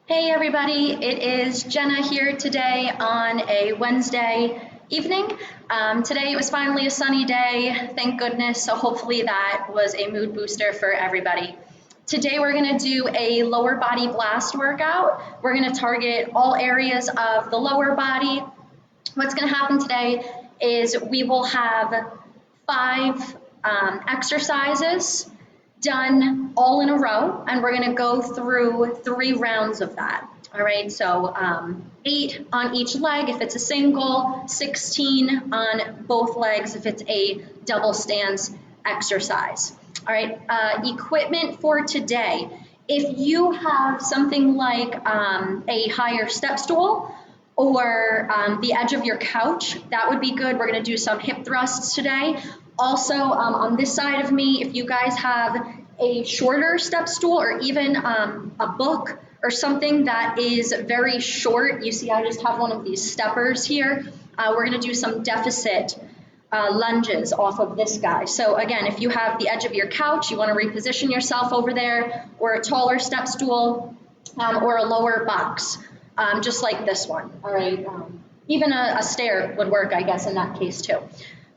Hey everybody, it is Jenna here today on a Wednesday evening. Today it was finally a sunny day, thank goodness, so hopefully that was a mood booster for everybody. Today we're going to do a lower body blast workout. We're going to target all areas of the lower body. What's going to happen today is we will have 5 exercises done all in a row, and we're going to go through 3 rounds of that. All right, so 8 on each leg if it's a single, 16 on both legs if it's a double stance exercise. All right, equipment for today. If you have something like a higher step stool or the edge of your couch, that would be good. We're going to do some hip thrusts today. Also, on this side of me, if you guys have a shorter step stool or even a book or something that is very short, you see I just have one of these steppers here, we're going to do some deficit lunges off of this guy. So again, if you have the edge of your couch, you want to reposition yourself over there, or a taller step stool, or a lower box, just like this one. All right, even a stair would work, I guess, in that case too.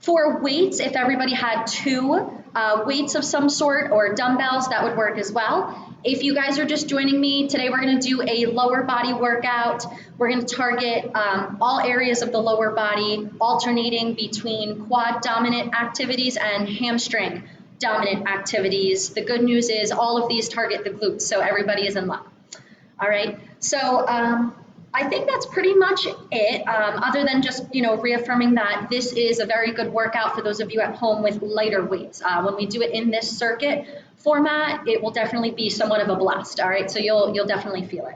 For weights, if everybody had 2 weights of some sort or dumbbells, that would work as well. If you guys are just joining me, today we're going to do a lower body workout. We're going to target all areas of the lower body, alternating between quad dominant activities and hamstring dominant activities. The good news is all of these target the glutes, so everybody is in luck. All right, so I think that's pretty much it, other than just, reaffirming that this is a very good workout for those of you at home with lighter weights. When we do it in this circuit format, it will definitely be somewhat of a blast, all right? So you'll definitely feel it.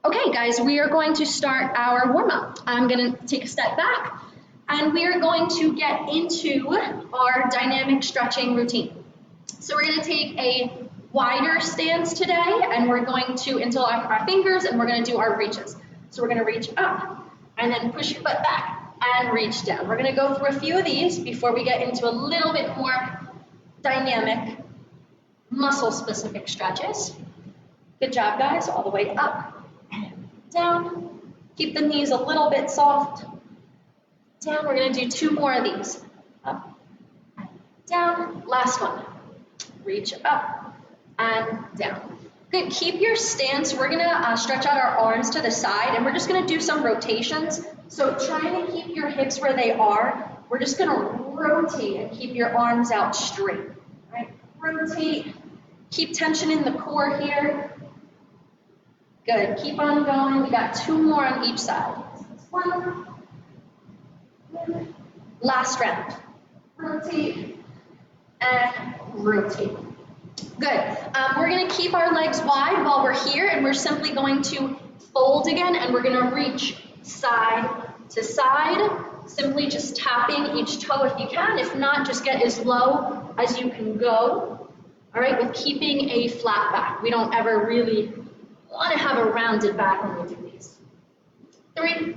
Okay, guys, we are going to start our warm-up. I'm going to take a step back, and we are going to get into our dynamic stretching routine. So we're going to take a wider stance today, and we're going to interlock our fingers, and we're going to do our reaches. So we're going to reach up and then push your butt back and reach down. We're going to go through a few of these before we get into a little bit more dynamic, muscle-specific stretches. Good job, guys. All the way up and down. Keep the knees a little bit soft. Down. We're going to do 2 more of these. Up and down. Last one. Reach up and down. Good, keep your stance. We're gonna stretch out our arms to the side, and we're just gonna do some rotations. So trying to keep your hips where they are. We're just gonna rotate and keep your arms out straight. All right, rotate, keep tension in the core here. Good, keep on going. We got 2 more on each side. One. Last round. Rotate and rotate. Good. We're going to keep our legs wide while we're here, and we're simply going to fold again, and we're going to reach side to side, simply just tapping each toe if you can. If not, just get as low as you can go, all right, with keeping a flat back. We don't ever really want to have a rounded back when we do these. 3,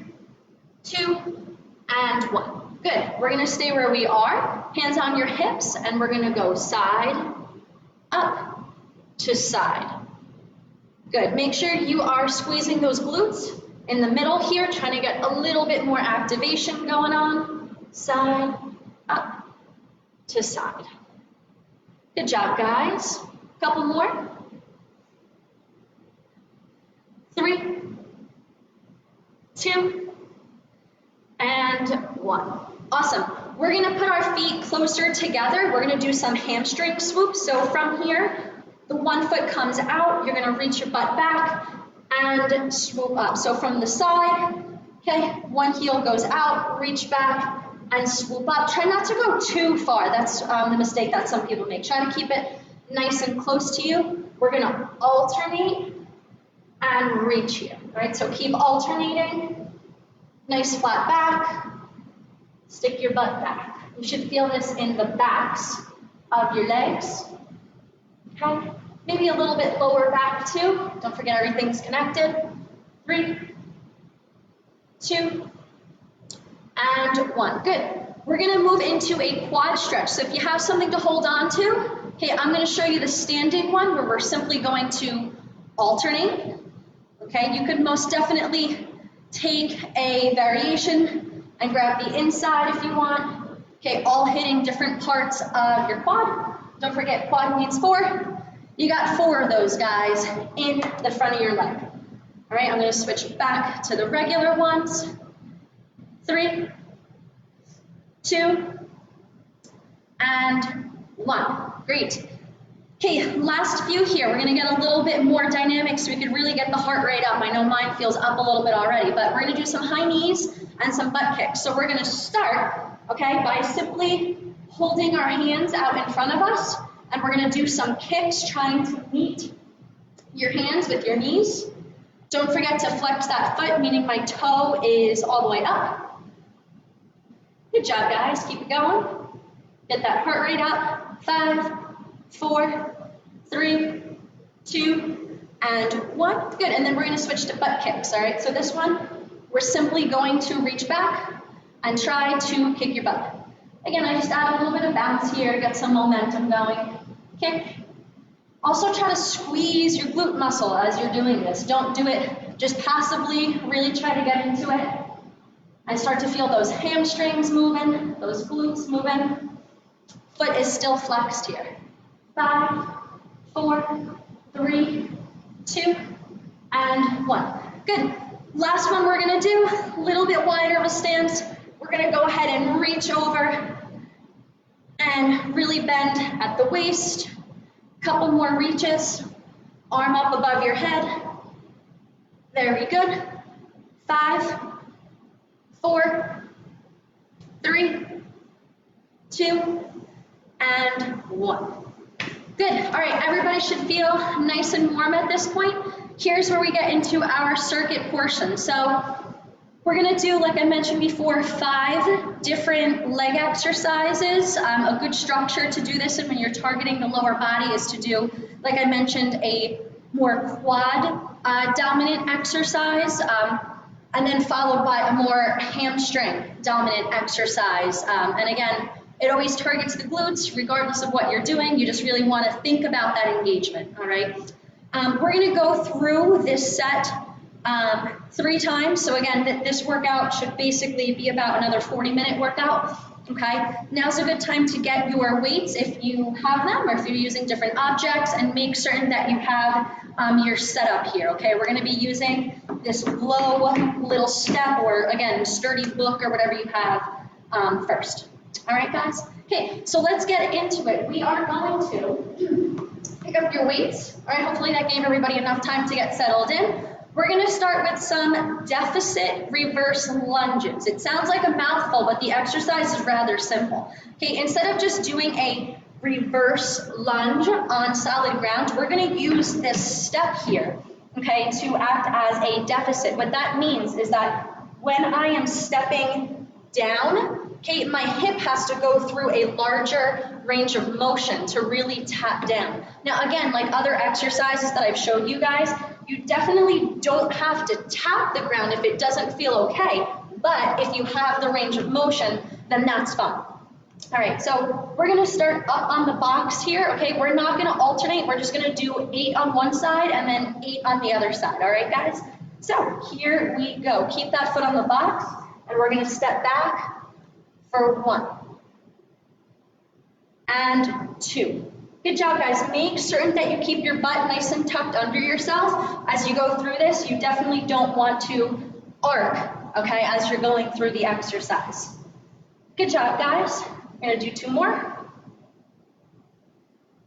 2, and 1. Good. We're going to stay where we are, hands on your hips, and we're going to go side, up to side. Good. Make sure you are squeezing those glutes in the middle here, trying to get a little bit more activation going on. Side, up to side. Good job, guys. Couple more. 3, 2, and 1. Awesome. We're going to put our feet closer together. We're going to do some hamstring swoops. So from here, the one foot comes out. You're going to reach your butt back and swoop up. So from the side, okay, one heel goes out, reach back, and swoop up. Try not to go too far. That's the mistake that some people make. Try to keep it nice and close to you. We're going to alternate and reach here. All right, so keep alternating. Nice flat back. Stick your butt back. You should feel this in the backs of your legs. Okay? Maybe a little bit lower back too. Don't forget everything's connected. 3, 2, and 1. Good. We're going to move into a quad stretch. So if you have something to hold on to, okay, I'm going to show you the standing one where we're simply going to alternate. Okay, you could most definitely take a variation and grab the inside if you want. Okay, all hitting different parts of your quad. Don't forget quad means 4. You got 4 of those guys in the front of your leg. All right, I'm going to switch back to the regular ones. 3, 2, and 1. Great. Okay, last few here. We're going to get a little bit more dynamic so we can really get the heart rate up. I know mine feels up a little bit already, but we're going to do some high knees and some butt kicks. So we're going to start, okay, by simply holding our hands out in front of us, and we're going to do some kicks trying to meet your hands with your knees. Don't forget to flex that foot, meaning my toe is all the way up. Good job, guys. Keep it going. Get that heart rate up. 5, 4, 3, 2, and 1. Good, and then we're going to switch to butt kicks, all right? So this one, we're simply going to reach back and try to kick your butt. Again, I just add a little bit of bounce here, get some momentum going. Kick. Also try to squeeze your glute muscle as you're doing this. Don't do it just passively, really try to get into it. And start to feel those hamstrings moving, those glutes moving. Foot is still flexed here. 5, 4, 3, 2, and 1. Good. Last one we're going to do, a little bit wider of a stance. We're going to go ahead and reach over and really bend at the waist. Couple more reaches. Arm up above your head. Very good. 5, 4, 3, 2, and 1. Good. All right, everybody should feel nice and warm at this point. Here's where we get into our circuit portion. So we're going to do, like I mentioned before, 5 different leg exercises. A good structure to do this, and when you're targeting the lower body, is to do, like I mentioned, a more quad dominant exercise, and then followed by a more hamstring dominant exercise. And again, it always targets the glutes, regardless of what you're doing. You just really want to think about that engagement, all right? We're going to go through this set 3 times. So again, this workout should basically be about another 40-minute workout, okay? Now's a good time to get your weights if you have them, or if you're using different objects, and make certain that you have your setup here, okay? We're going to be using this low little step, or again, sturdy book, or whatever you have first. All right, guys? Okay, so let's get into it. We are going to pick up your weights. All right, hopefully that gave everybody enough time to get settled in. We're going to start with some deficit reverse lunges. It sounds like a mouthful, but the exercise is rather simple. Okay, instead of just doing a reverse lunge on solid ground, we're going to use this step here, okay, to act as a deficit. What that means is that when I am stepping down, okay, my hip has to go through a larger range of motion to really tap down. Now again, like other exercises that I've showed you guys, you definitely don't have to tap the ground if it doesn't feel okay, but if you have the range of motion, then that's fine. All right, so we're gonna start up on the box here, okay? We're not gonna alternate, we're just gonna do 8 on one side and then 8 on the other side, all right, guys? So here we go. Keep that foot on the box, and we're gonna step back for 1 and 2. Good job, guys. Make certain that you keep your butt nice and tucked under yourself. As you go through this, you definitely don't want to arc, okay, as you're going through the exercise. Good job, guys. We're gonna do 2 more.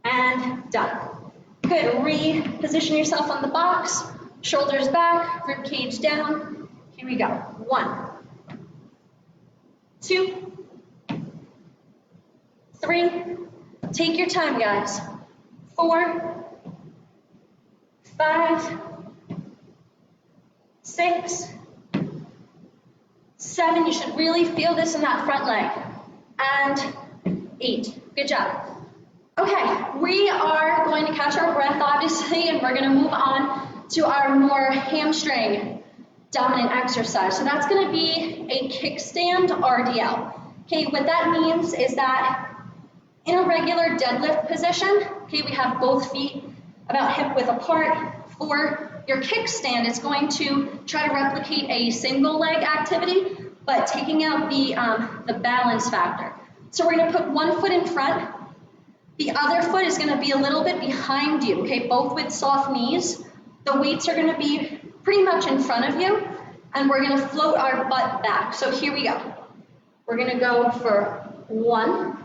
And done. Good, reposition yourself on the box, shoulders back, rib cage down. Here we go. 1, 2, 3, take your time, guys. 4, 5, 6, 7, you should really feel this in that front leg, and 8, good job. Okay, we are going to catch our breath, obviously, and we're gonna move on to our more hamstring dominant exercise. So that's gonna be a kickstand RDL. Okay, what that means is that in a regular deadlift position, okay, we have both feet about hip width apart for Your kickstand is going to try to replicate a single leg activity, but taking out the balance factor. So we're going to put one foot in front. The other foot is going to be a little bit behind you, okay, both with soft knees. The weights are going to be pretty much in front of you, and we're going to float our butt back. So here we go. We're going to go for 1,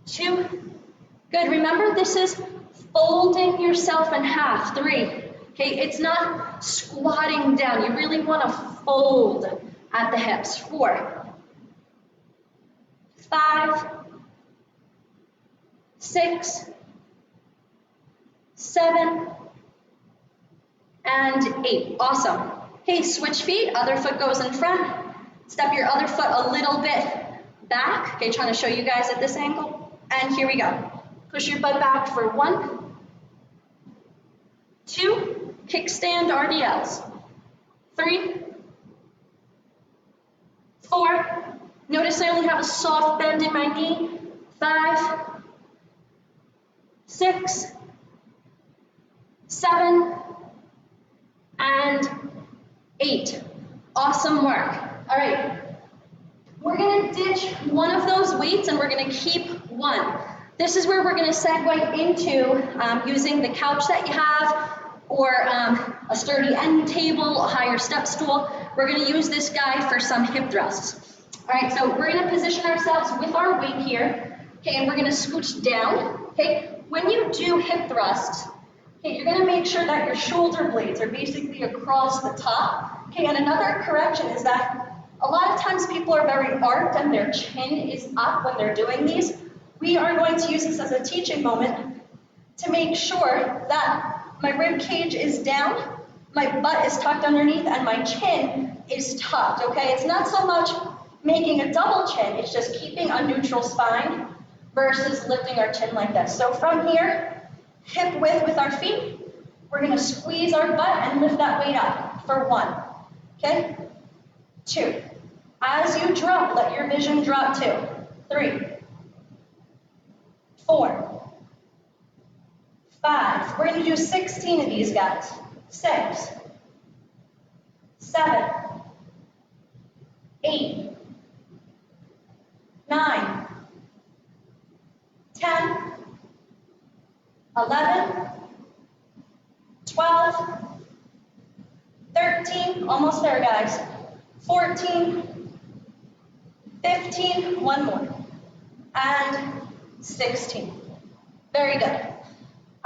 2, good. Remember, this is folding yourself in half. 3, okay, it's not squatting down. You really want to fold at the hips. 4, 5, 6, 7, and 8. Awesome. Okay, switch feet. Other foot goes in front. Step your other foot a little bit back. Okay, trying to show you guys at this angle. And here we go. Push your butt back for 1, 2, kickstand RDLs. 3, 4. Notice I only have a soft bend in my knee. 5, 6, 7, and 8. Awesome work. All right. We're going to ditch one of those weights and we're going to keep one. This is where we're going to segue into using the couch that you have or a sturdy end table, a higher step stool. We're going to use this guy for some hip thrusts. All right, so we're going to position ourselves with our weight here, okay, and we're going to scooch down, okay. When you do hip thrusts, okay, you're going to make sure that your shoulder blades are basically across the top, okay, and another correction is that a lot of times people are very arched and their chin is up when they're doing these. We are going to use this as a teaching moment to make sure that my rib cage is down, my butt is tucked underneath, and my chin is tucked, okay? It's not so much making a double chin, it's just keeping a neutral spine versus lifting our chin like this. So from here, hip width with our feet, we're gonna squeeze our butt and lift that weight up for 1, okay? 2. As you drop, let your vision drop 2. 3, 4, 5. We're gonna do 16 of these guys. 6, 7, 8, 9, 10, 11, 12, 13, almost there guys, 14, 15, one more, and 16. Very good.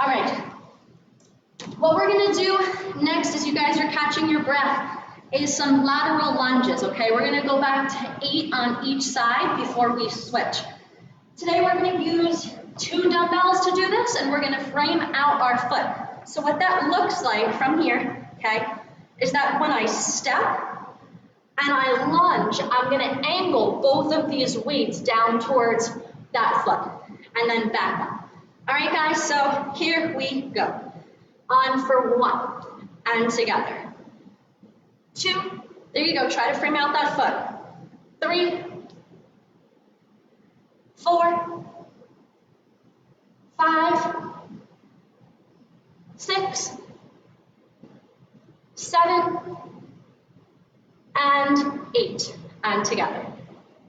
All right. What we're going to do next, as you guys are catching your breath, is some lateral lunges, okay? We're going to go back to 8 on each side before we switch. Today we're going to use 2 dumbbells to do this, and we're going to frame out our foot. So what that looks like from here, okay, is that when I step and I lunge, I'm going to angle both of these weights down towards that foot, and then back up. All right, guys, so here we go. On for 1, and together. 2, there you go, try to frame out that foot. 3, 4, 5, 6, 7, and 8, and together.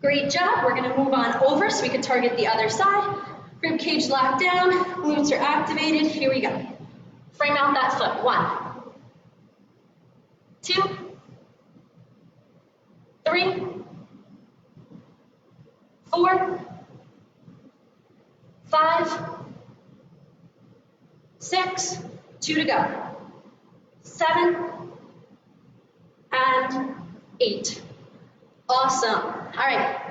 Great job. We're going to move on over so we can target the other side. Rib cage locked down, glutes are activated. Here we go. Frame out that foot. 1, 2, 3, 4, 5, 6, 2 to go. 7, and 8. Awesome. All right.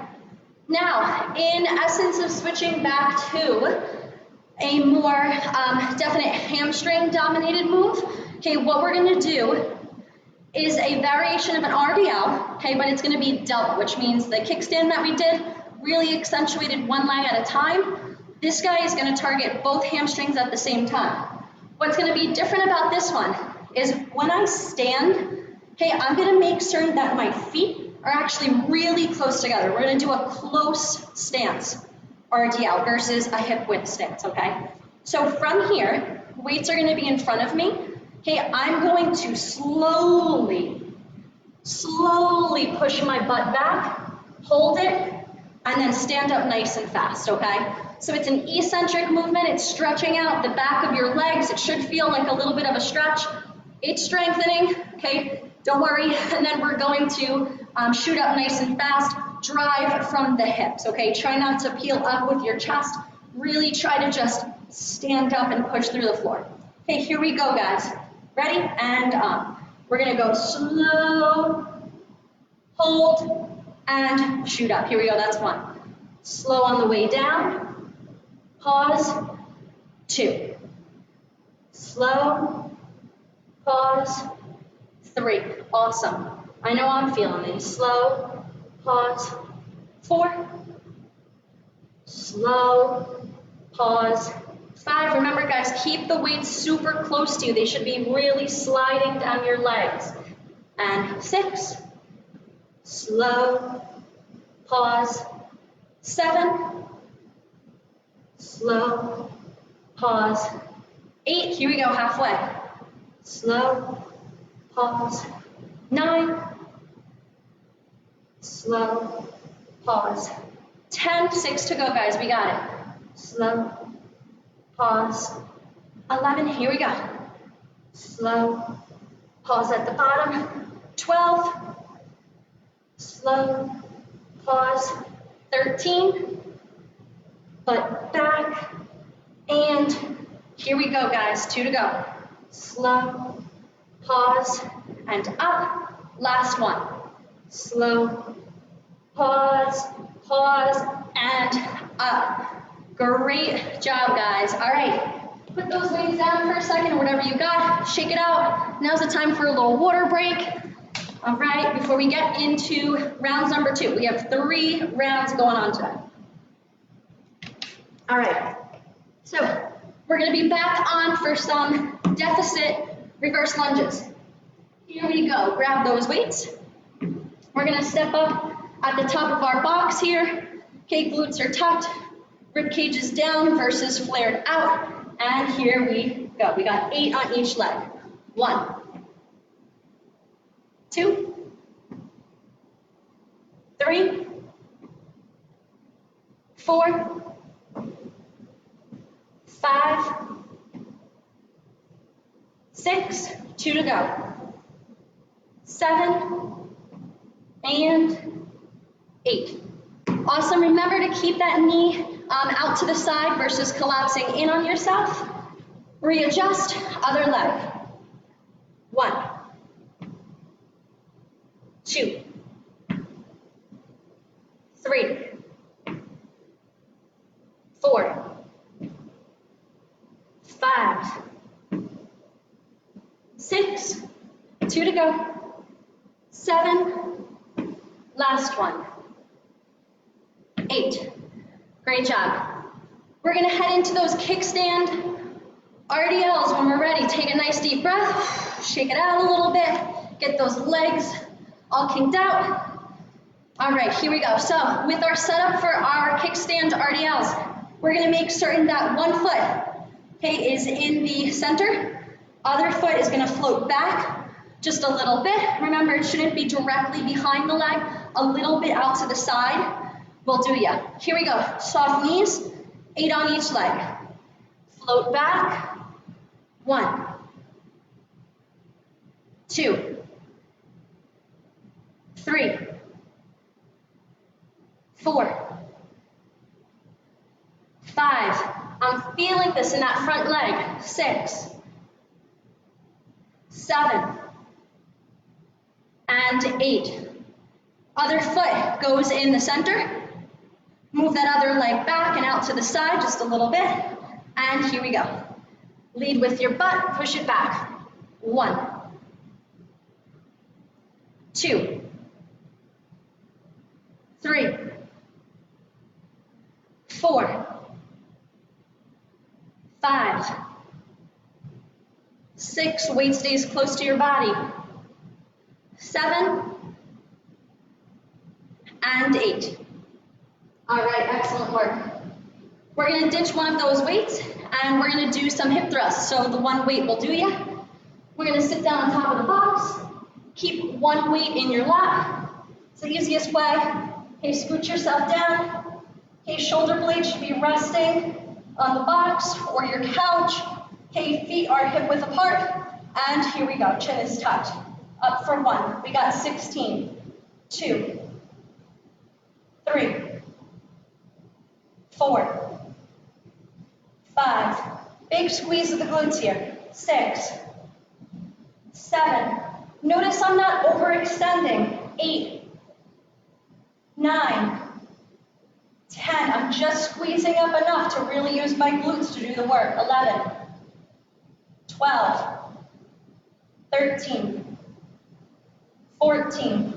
Now, in essence of switching back to a more definite hamstring dominated move, okay, what we're going to do is a variation of an RDL, okay, but it's going to be double, which means the kickstand that we did really accentuated one leg at a time. This guy is going to target both hamstrings at the same time. What's going to be different about this one is when I stand, okay, I'm going to make certain that my feet are actually really close together. We're going to do a close stance RDL versus a hip width stance, okay? So from here, Weights are going to be in front of me. Okay, I'm going to slowly push my butt back, hold it, and then stand up nice and fast, okay? So it's an eccentric movement. It's stretching out the back of your legs. It should feel like a little bit of a stretch. It's strengthening, okay? Don't worry. And then we're going to shoot up nice and fast, drive from the hips, okay? Try not to peel up with your chest. Really try to just stand up and push through the floor. Okay, here we go, guys. Ready? And up. We're gonna go slow, hold, and shoot up. Here we go, that's 1. Slow on the way down, pause, 2. Slow, pause, 3. Awesome. I know I'm feeling it. Slow, pause, 4. Slow, pause, 5. Remember, guys, keep the weights super close to you. They should be really sliding down your legs. And 6. Slow, pause, 7. Slow, pause, 8. Here we go, halfway. Slow, pause, 9. Slow, pause, 10. 6 to go, guys. We got it. Slow, pause, 11. Here we go. Slow, pause at the bottom. 12. Slow, pause, 13. Butt back. And here we go, guys. 2 to go. Slow, pause, and up. Last one. Slow, pause, pause, and up. Great job, guys. All right, put those weights down for a second, or whatever you got. Shake it out. Now's the time for a little water break. All right, before we get into rounds number 2. We have 3 rounds going on today. All right, so we're going to be back on for some deficit reverse lunges. Here we go. Grab those weights. We're going to step up at the top of our box here. Okay, glutes are tucked. Rib cage is down versus flared out. And here we go. We got 8 on each leg. 1, 2, 3, 4, 5, 6, 2 to go. 7, and 8. Awesome. Remember to keep that knee out to the side versus collapsing in on yourself. Readjust, other leg. 1, 2, 3, 4, 5, 6, 2 to go. 7, last one. 8. Great job. We're going to head into those kickstand RDLs when we're ready. Take a nice deep breath, shake it out a little bit, get those legs all kinked out. All right, here we go. So with our setup for our kickstand RDLs, we're going to make certain that one foot, okay, is in the center. Other foot is going to float back just a little bit. Remember, it shouldn't be directly behind the leg, a little bit out to the side. Will do ya. Here we go. Soft knees, 8 on each leg. Float back. 1, 2, 3, 4, 5. I'm feeling this in that front leg. 6, 7, and 8. Other foot goes in the center. Move that other leg back and out to the side just a little bit. And here we go. Lead with your butt, push it back. 1, 2, 3, 4, 5, 6. Weight stays close to your body. 7, and 8. All right, excellent work. We're gonna ditch one of those weights and we're gonna do some hip thrusts. So the one weight will do ya. We're gonna sit down on top of the box, keep one weight in your lap. It's the easiest way. Okay, scoot yourself down. Okay, shoulder blades should be resting on the box or your couch. Okay, feet are hip width apart. And here we go, chin is tucked. Up for 1, we got 16, 2, 3, 4, 5. Big squeeze of the glutes here. 6, 7. Notice I'm not overextending. 8, 9, 10. I'm just squeezing up enough to really use my glutes to do the work. 11, 12, 13, 14,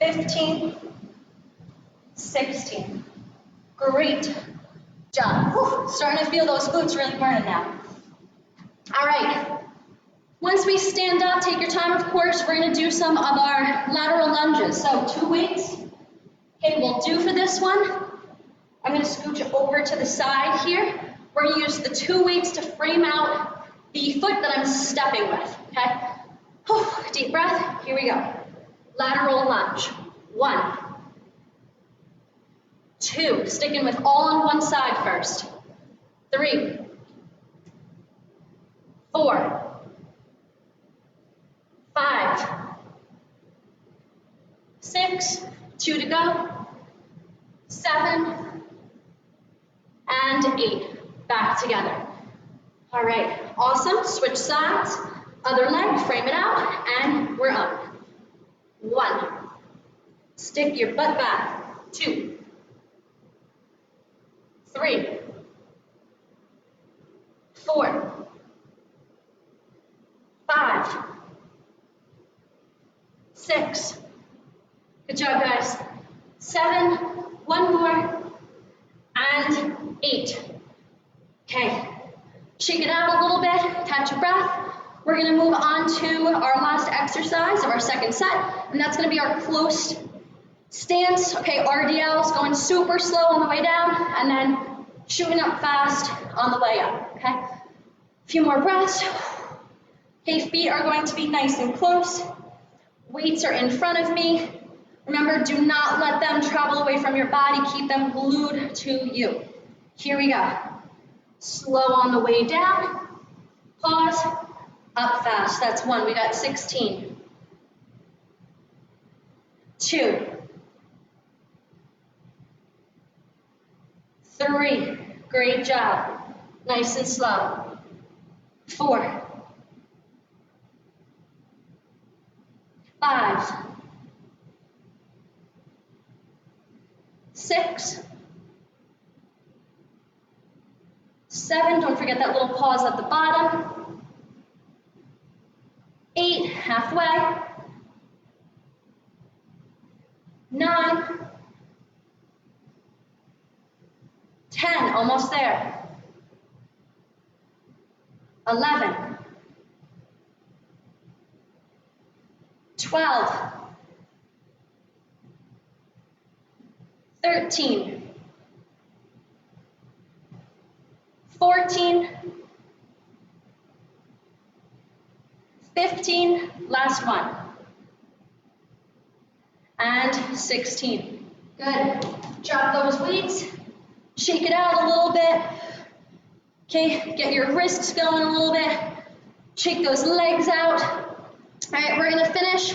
15, 16. Great job. Whew, starting to feel those glutes really burning now. All right. Once we stand up, take your time, of course, we're going to do some of our lateral lunges. So 2 weights. Okay, we'll do for this one. I'm going to scooch over to the side here. We're going to use the 2 weights to frame out the foot that I'm stepping with. Okay? Whew, deep breath. Here we go. Lateral lunge. 1, 2. Sticking with all on one side first. 3, 4, 5, 6, 2 to go, 7, and 8. Back together. All right, awesome. Switch sides. Other leg, frame it out, and we're up. 1. Stick your butt back. 2, 3, 4, 5, 6. Good job, guys. 7, 1 more, and 8. Okay, shake it out a little bit, catch your breath. We're gonna move on to our last exercise of our second set, and that's gonna be our close stance. Okay, RDLs going super slow on the way down, and then shooting up fast on the way up, okay? A few more breaths. Okay, feet are going to be nice and close. Weights are in front of me. Remember, do not let them travel away from your body. Keep them glued to you. Here we go. Slow on the way down. Pause. Up fast. That's 1. We got 16. 2. 3. Great job. Nice and slow. 4. 5. 6. 7. Don't forget that little pause at the bottom. 8. Halfway. 9. 10. Almost there. 11. 12. 13. 14. 15. Last one. And 16. Good. Drop those weights. Shake it out a little bit. Okay, get your wrists going a little bit. Shake those legs out. All right, we're gonna finish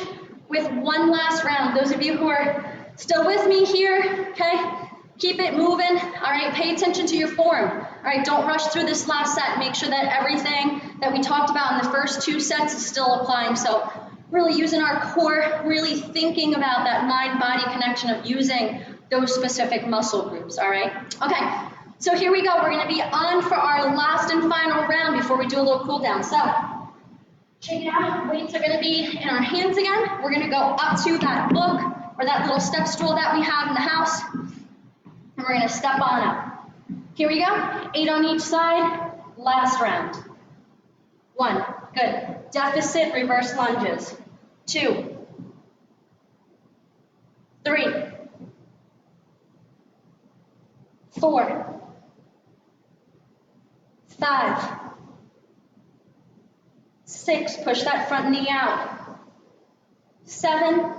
with one last round. Those of you who are still with me here, okay, keep it moving. All right, pay attention to your form. All right, don't rush through this last set. Make sure that everything that we talked about in the first 2 sets is still applying. So really using our core, really thinking about that mind-body connection of using those specific muscle groups, all right? Okay, so here we go. We're gonna be on for our last and final round before we do a little cool down. So, check it out. Weights are gonna be in our hands again. We're gonna go up to that book or that little step stool that we have in the house. And we're gonna step on up. Here we go. 8 on each side. Last round. 1, good. Deficit reverse lunges. 2, 3, 4, 5, 6, push that front knee out. 7,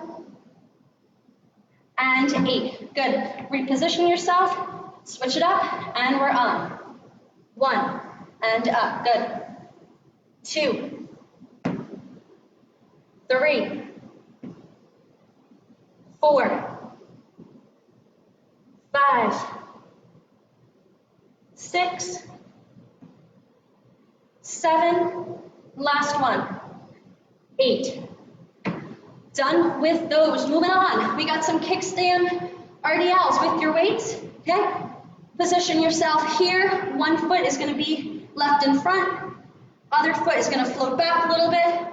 and 8. Good. Reposition yourself, switch it up, and we're on. 1, and up. Good. 2, 3, 4, 5, 6, 7, last one, 8. Done with those. Moving on. We got some kickstand RDLs with your weights. Okay? Position yourself here. One foot is going to be left in front. Other foot is going to float back a little bit.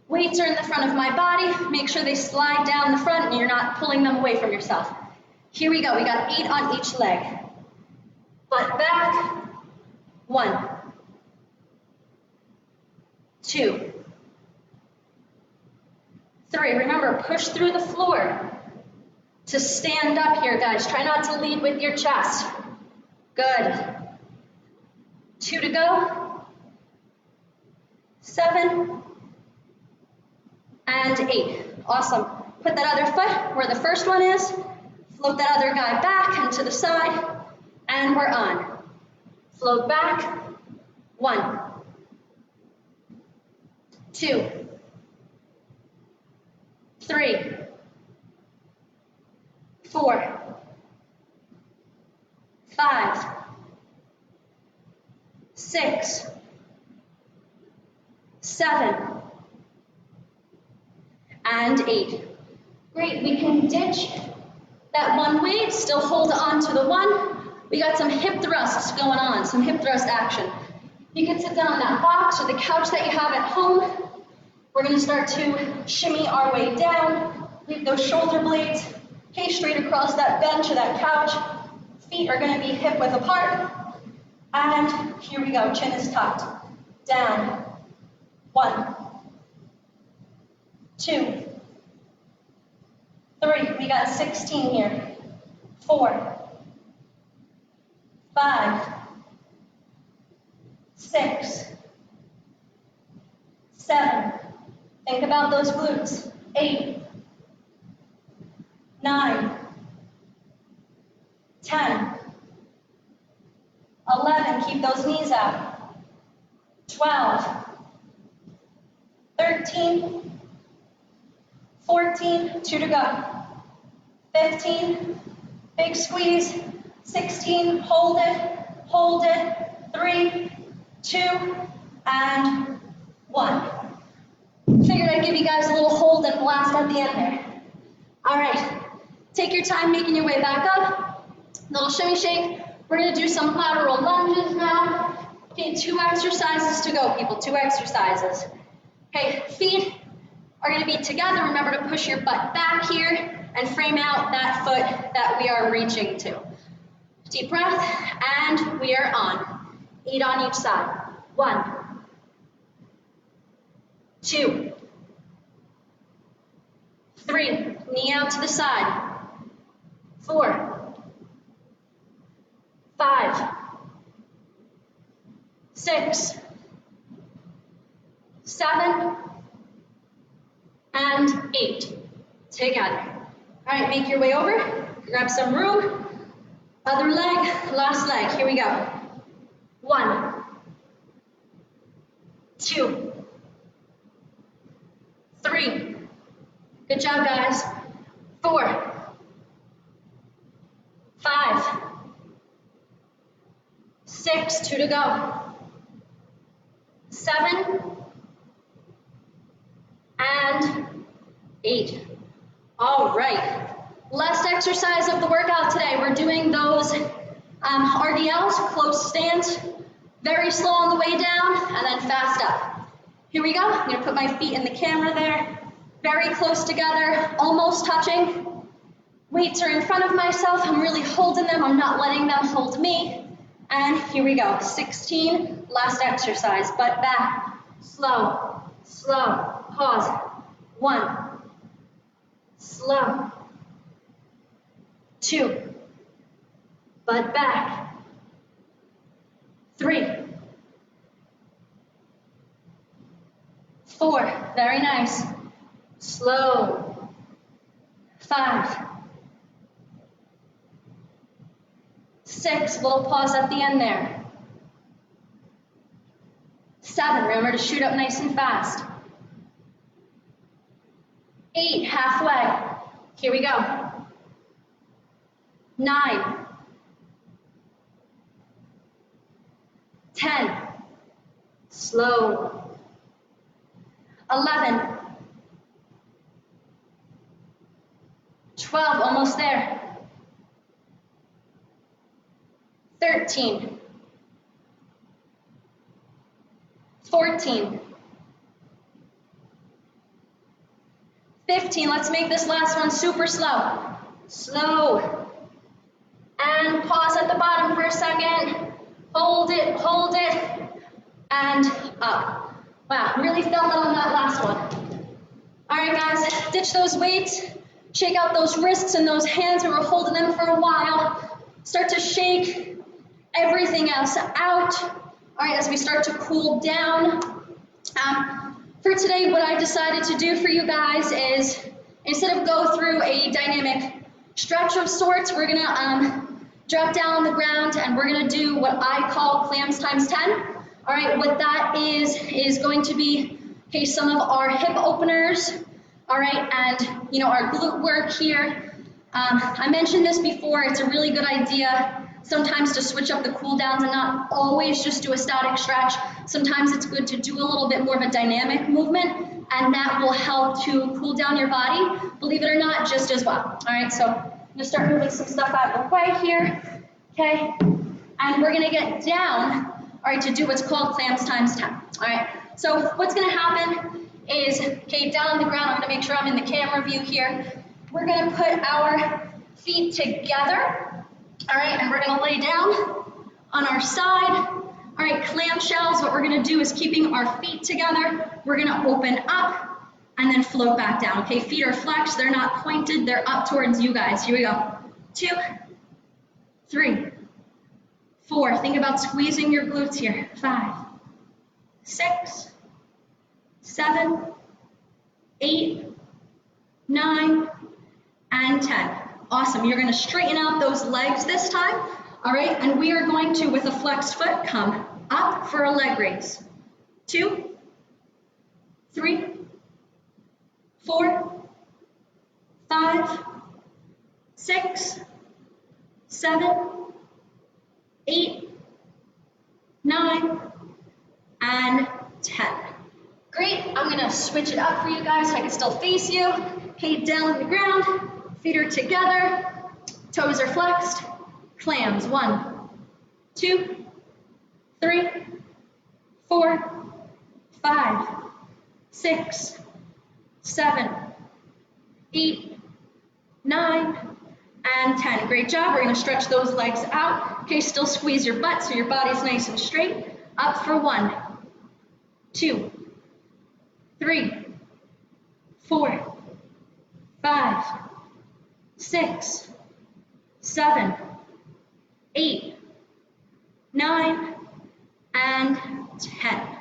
Weights are in the front of my body. Make sure they slide down the front and you're not pulling them away from yourself. Here we go. We got 8 on each leg. Butt back. 1, 2, 3. Remember, push through the floor to stand up here, guys. Try not to lead with your chest. Good. 2 to go. 7 and 8. Awesome. Put that other foot where the first one is. Float that other guy back and to the side. And we're on. Float back. 1, 2, 3, 4, 5, 6, 7, and 8. Great, we can ditch that one weight, still hold on to the one. We got some hip thrusts going on, some hip thrust action. You can sit down on that box or the couch that you have at home. We're going to start to shimmy our way down. Leave those shoulder blades straight across that bench or that couch. Feet are going to be hip width apart. And here we go, chin is tucked. Down. 1, 2, 3. We got 16 here. 4, 5, 6, 7. Think about those glutes. 8, 9, 10, 11. Keep those knees out. 12, 13, 14. 2 to go. 15. Big squeeze. 16. Hold it. Hold it. 3, 2, and 1. Figured I'd give you guys a little hold and blast at the end there. All right, take your time making your way back up. Little shimmy shake. We're gonna do some lateral lunges now. Okay, 2 exercises to go, people, 2 exercises. Okay, feet are gonna be together. Remember to push your butt back here and frame out that foot that we are reaching to. Deep breath, and we are on. 8 on each side. 1, 2, 3, knee out to the side. 4, 5, 6, 7, and 8. Together. All right, make your way over. Grab some room. Other leg, last leg. Here we go. 1, 2, 3. Good job, guys. 4, 5, 6. 2 to go. 7, and 8. All right. Last exercise of the workout today. We're doing those RDLs, close stance. Very slow on the way down, and then fast up. Here we go. I'm going to put my feet in the camera there. Very close together, almost touching. Weights are in front of myself. I'm really holding them. I'm not letting them hold me. And here we go. 16, last exercise. Butt back. Slow, slow. Pause. 1. Slow. 2. Butt back. 3. 4, very nice. Slow. 5, 6, little pause at the end there. 7, remember to shoot up nice and fast. 8, halfway. Here we go. 9, 10, slow. 11, 12, almost there. 13, 14, 15, let's make this last one super slow. Slow. And pause at the bottom for a second. Hold it, and up. Wow, really felt it on that last one. All right, guys, ditch those weights. Shake out those wrists and those hands. We were holding them for a while. Start to shake everything else out. All right, as we start to cool down. For today, what I decided to do for you guys is, instead of go through a dynamic stretch of sorts, we're gonna drop down on the ground and we're gonna do what I call clams times 10. All right, what that is going to be, okay, some of our hip openers, all right, and our glute work here. I mentioned this before, it's a really good idea sometimes to switch up the cool downs and not always just do a static stretch. Sometimes it's good to do a little bit more of a dynamic movement, and that will help to cool down your body, believe it or not, just as well. All right, so I'm gonna start moving some stuff out of the way here, okay? And we're gonna get down, all right, to do what's called clams times 10, all right? So what's gonna happen is, okay, down on the ground, I'm gonna make sure I'm in the camera view here. We're gonna put our feet together, all right, and we're gonna lay down on our side. All right, clamshells, what we're gonna do is keeping our feet together. We're gonna open up and then float back down. Okay, feet are flexed, they're not pointed, they're up towards you guys. Here we go. 2, 3, 4. Think about squeezing your glutes here. 5, 6, 7, 8, 9, and 10. Awesome, you're gonna straighten out those legs this time, all right? And we are going to, with a flexed foot, come up for a leg raise. 2, 3, 4, 5, 6, 7, 8, 9, and 10. Great, I'm gonna switch it up for you guys so I can still face you. Okay, down on the ground, feet are together, toes are flexed, clams. 1, 2, 3, 4, 5, 6, 7, 8, 9, and 10. Great job. We're going to stretch those legs out. Okay, still squeeze your butt so your body's nice and straight. Up for 1, 2, 3, 4, 5, 6, 7, 8, 9, and 10.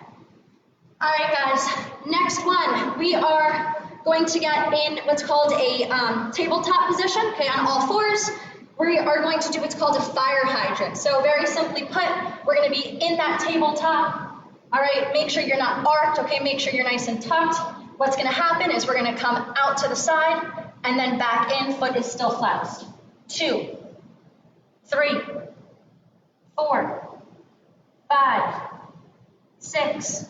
All right, guys, next one, we are going to get in what's called a tabletop position, okay, on all fours. We are going to do what's called a fire hydrant. So very simply put, we're gonna be in that tabletop. All right, make sure you're not arched, okay, make sure you're nice and tucked. What's gonna happen is we're gonna come out to the side and then back in, foot is still flexed. 2, 3, 4, 5, 6,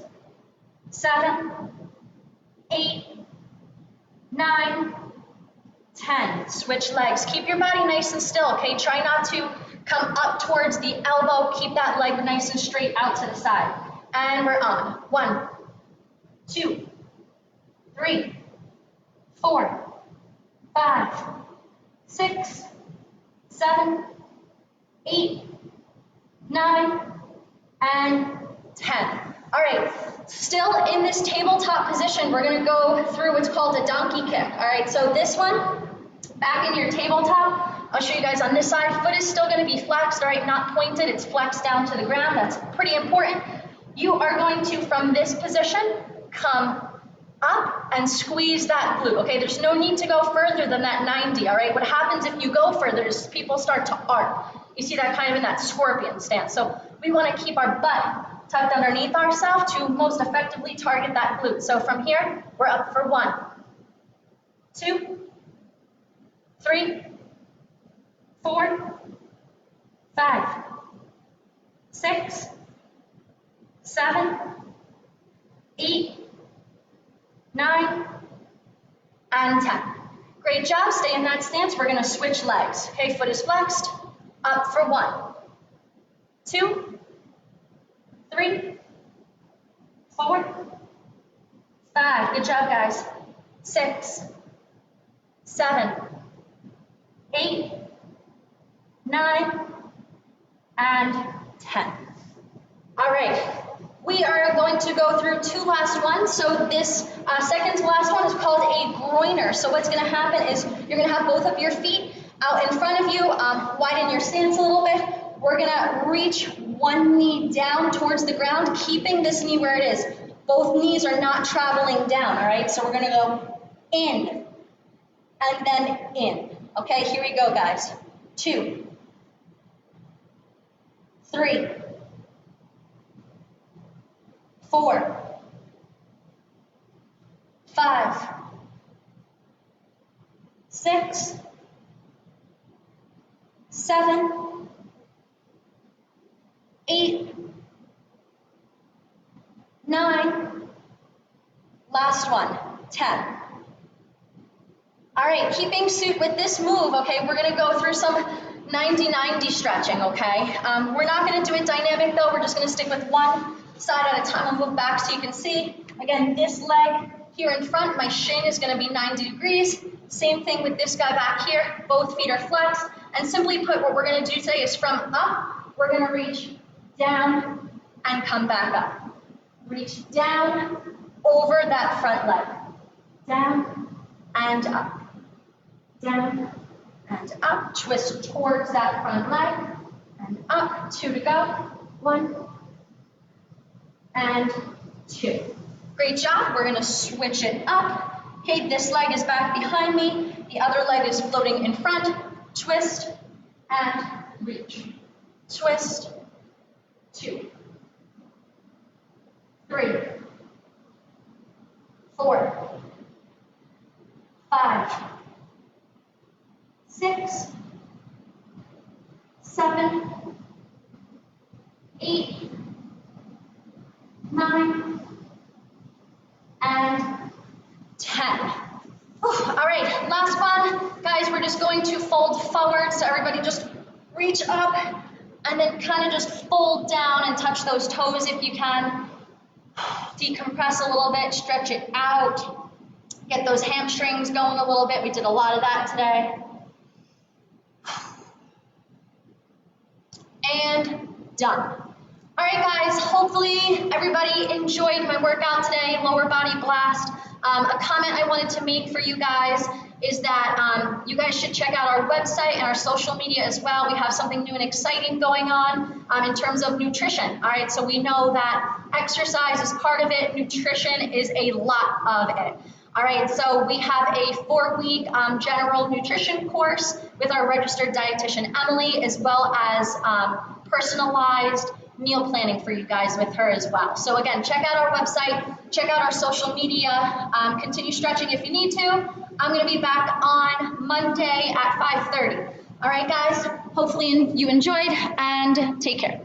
7, 8, 9, 10. Switch legs. Keep your body nice and still, okay? Try not to come up towards the elbow. Keep that leg nice and straight out to the side. And we're on. 1, 2, 3, 4, 5, 6, 7, 8, 9, and 10. All right, still in this tabletop position, we're gonna go through what's called a donkey kick. All right, so this one, back in your tabletop, I'll show you guys on this side. Foot is still gonna be flexed, all right, not pointed, it's flexed down to the ground. That's pretty important. You are going to, from this position, come up and squeeze that glute, okay? There's no need to go further than that 90, all right? What happens if you go further is people start to arc. You see that kind of in that scorpion stance. So we want to keep our butt tucked underneath ourselves to most effectively target that glute. So from here, we're up for 1, 2, 3, 4, 5, 6, 7, 8, 9, and 10. Great job, stay in that stance. We're gonna switch legs. Okay, foot is flexed, up for 1, 2, 3, 4, 5, good job guys, 6, 7, 8, 9, and 10. All right, we are going to go through 2 last ones. So this second to last one is called a groiner. So what's gonna happen is you're gonna have both of your feet out in front of you, widen your stance a little bit. We're gonna reach one knee down towards the ground, keeping this knee where it is. Both knees are not traveling down, all right? So we're gonna go in and then in. Okay, here we go, guys. 2, 3, 4, 5, 6, 7, 8, 9, last one, 10. All right, keeping suit with this move, okay, we're gonna go through some 90-90 stretching, okay? We're not gonna do it dynamic though, we're just gonna stick with one side at a time. I'll move back so you can see. Again, this leg here in front, my shin is gonna be 90 degrees. Same thing with this guy back here, both feet are flexed. And simply put, what we're gonna do today is from up, we're gonna reach down and come back up. Reach down over that front leg. Down and up. Down and up. Twist towards that front leg. And up. 2 to go. 1 and 2. Great job. We're going to switch it up. Okay, this leg is back behind me. The other leg is floating in front. Twist and reach. Twist. 2, 3, 4, 5, 6, 7, 8, 9, and 10. All right, last one. Guys, we're just going to fold forward, so everybody just reach up and then kind of just fold down and touch those toes if you can. Decompress a little bit, stretch it out, get those hamstrings going a little bit. We did a lot of that today. And done. All right, guys, hopefully everybody enjoyed my workout today, lower body blast. A comment I wanted to make for you guys is that you guys should check out our website and our social media as well. We have something new and exciting going on in terms of nutrition. All right, so we know that exercise is part of it. Nutrition is a lot of it. All right, so we have a 4-week general nutrition course with our registered dietitian, Emily, as well as personalized meal planning for you guys with her as well. So again, check out our website, check out our social media, continue stretching if you need to. I'm gonna be back on Monday at 5:30. All right, guys, hopefully you enjoyed and take care.